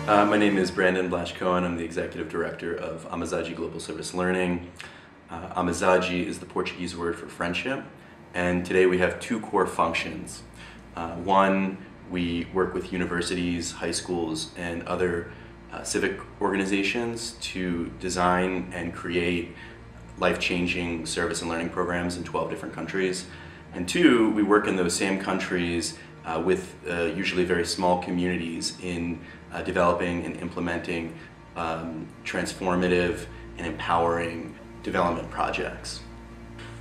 My name is Brandon Blash-Cohen. I'm the Executive Director of Amizade Global Service Learning. Amizade is the Portuguese word for friendship, and today we have two core functions. One, we work with universities, high schools, and other civic organizations to design and create life-changing service and learning programs in 12 different countries. And two, we work in those same countries with usually very small communities in developing and implementing transformative and empowering development projects.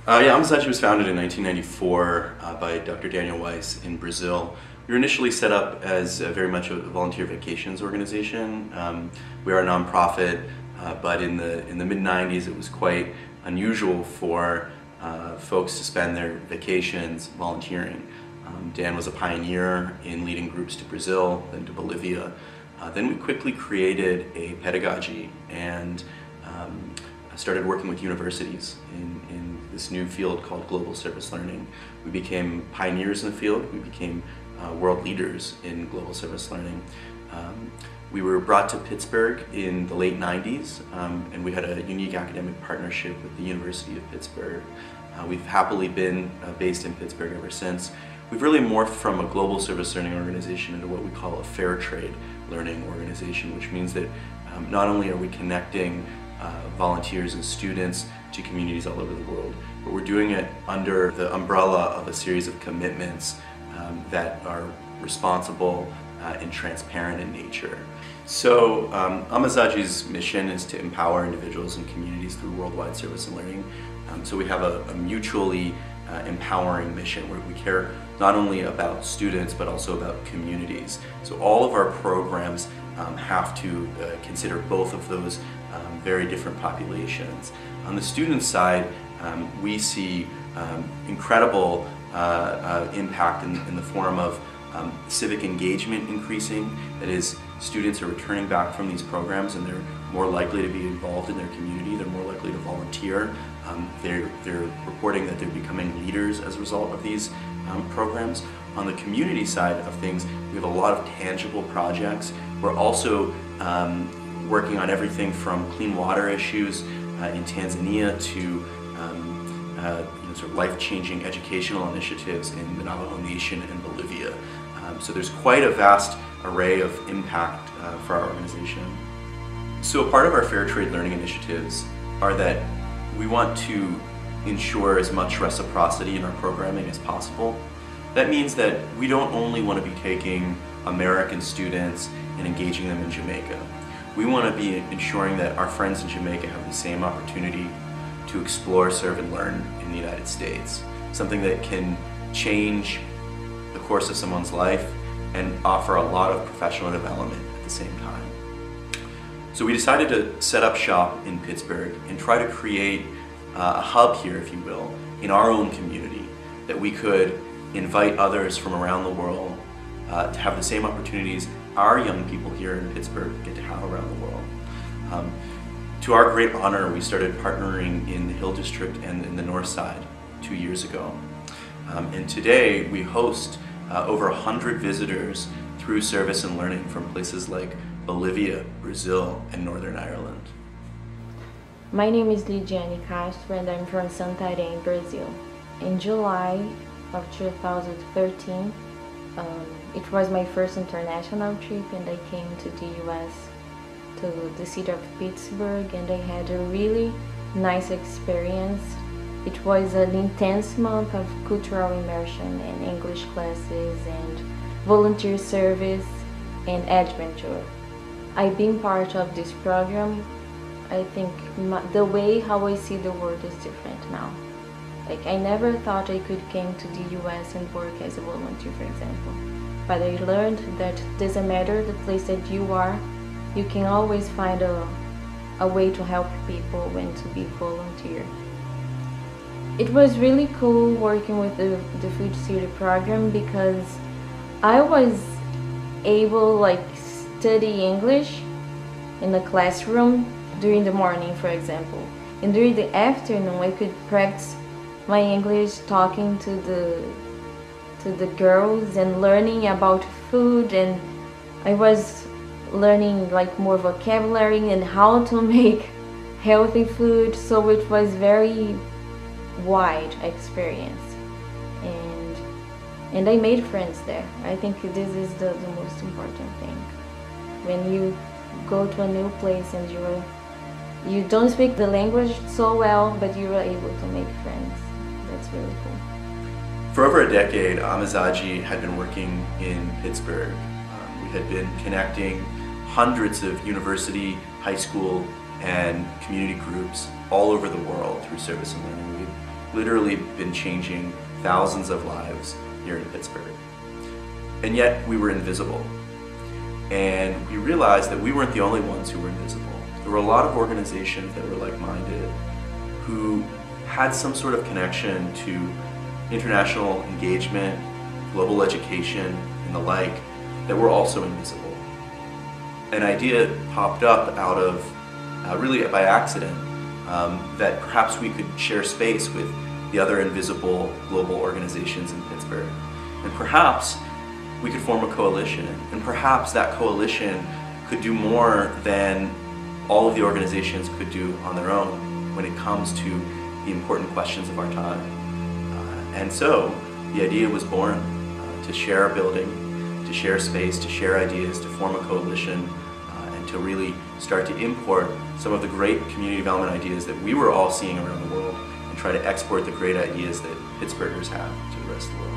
Amizade was founded in 1994 by Dr. Daniel Weiss in Brazil. We were initially set up as very much a volunteer vacations organization. We are a nonprofit, but in the mid-90s it was quite unusual for folks to spend their vacations volunteering. Dan was a pioneer in leading groups to Brazil, then to Bolivia. Then we quickly created a pedagogy and started working with universities in this new field called Global Service Learning. We became pioneers in the field. We became world leaders in Global Service Learning. We were brought to Pittsburgh in the late 90s, and we had a unique academic partnership with the University of Pittsburgh. We've happily been based in Pittsburgh ever since. We've really morphed from a global service learning organization into what we call a fair trade learning organization, which means that not only are we connecting volunteers and students to communities all over the world, but we're doing it under the umbrella of a series of commitments that are responsible and transparent in nature. So Amizade's mission is to empower individuals and communities through worldwide service and learning. So we have a mutually empowering mission where we care not only about students but also about communities. So all of our programs have to consider both of those very different populations. On the student side, we see incredible impact in the form of civic engagement increasing. That is, students are returning back from these programs and they're more likely to be involved in their community, they're more likely to volunteer, they're reporting that they're becoming leaders as a result of these programs. On the community side of things, we have a lot of tangible projects. We're also working on everything from clean water issues in Tanzania to sort of life-changing educational initiatives in the Navajo Nation and Bolivia. So there's quite a vast array of impact for our organization. So part of our fair trade learning initiatives are that we want to ensure as much reciprocity in our programming as possible. That means that we don't only want to be taking American students and engaging them in Jamaica. We want to be ensuring that our friends in Jamaica have the same opportunity to explore, serve, and learn in the United States. Something that can change the course of someone's life and offer a lot of professional development at the same time. So we decided to set up shop in Pittsburgh and try to create a hub here, if you will, in our own community, that we could invite others from around the world to have the same opportunities our young people here in Pittsburgh get to have around the world. To our great honor, we started partnering in the Hill District and in the North Side 2 years ago. And today we host over 100 visitors through service and learning from places like Bolivia, Brazil, and Northern Ireland. My name is Lidiane Castro and I'm from Santarém, Brazil. In July of 2013, it was my first international trip and I came to the US, to the city of Pittsburgh, and I had a really nice experience. It was an intense month of cultural immersion and English classes and volunteer service and adventure. I've been part of this program. I think the way how I see the world is different now. Like, I never thought I could come to the US and work as a volunteer, for example. But I learned that it doesn't matter the place that you are, you can always find a way to help people and to be volunteer. It was really cool working with the Food City program because I was able study English in the classroom during the morning, for example. And during the afternoon I could practice my English talking to the girls and learning about food, and I was learning like more vocabulary and how to make healthy food. So it was very wide experience, and I made friends there. I think this is the most important thing. When you go to a new place and you don't speak the language so well, but you are able to make friends. That's really cool. For over a decade, Amizade had been working in Pittsburgh. We had been connecting hundreds of university, high school, and community groups all over the world through service and learning. We've literally been changing thousands of lives here in Pittsburgh. And yet we were invisible. And we realized that we weren't the only ones who were invisible. There were a lot of organizations that were like-minded, who had some sort of connection to international engagement, global education, and the like, that were also invisible. An idea popped up out of, really by accident, that perhaps we could share space with the other invisible global organizations in Pittsburgh. And perhaps we could form a coalition, and perhaps that coalition could do more than all of the organizations could do on their own when it comes to the important questions of our time. And so the idea was born to share a building, to share space, to share ideas, to form a coalition, and to really start to import some of the great community development ideas that we were all seeing around the world and try to export the great ideas that Pittsburghers have to the rest of the world.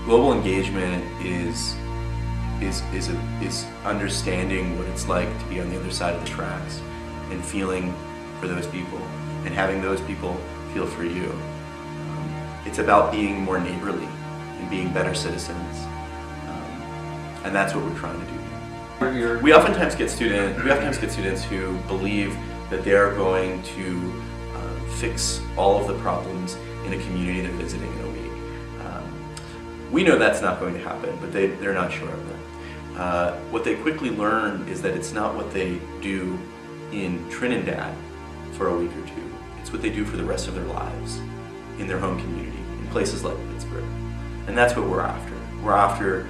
Global engagement is understanding what it's like to be on the other side of the tracks and feeling for those people and having those people feel for you. It's about being more neighborly and being better citizens, and that's what we're trying to do here. We oftentimes get students who believe that they're going to fix all of the problems in a community they're visiting in a week. We know that's not going to happen, but they're not sure of that. What they quickly learn is that it's not what they do in Trinidad for a week or two. It's what they do for the rest of their lives in their home community, in places like Pittsburgh. And that's what we're after. We're after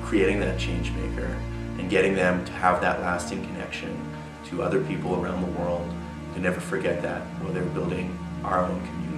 creating that change maker and getting them to have that lasting connection to other people around the world, to never forget that while they're building our own community.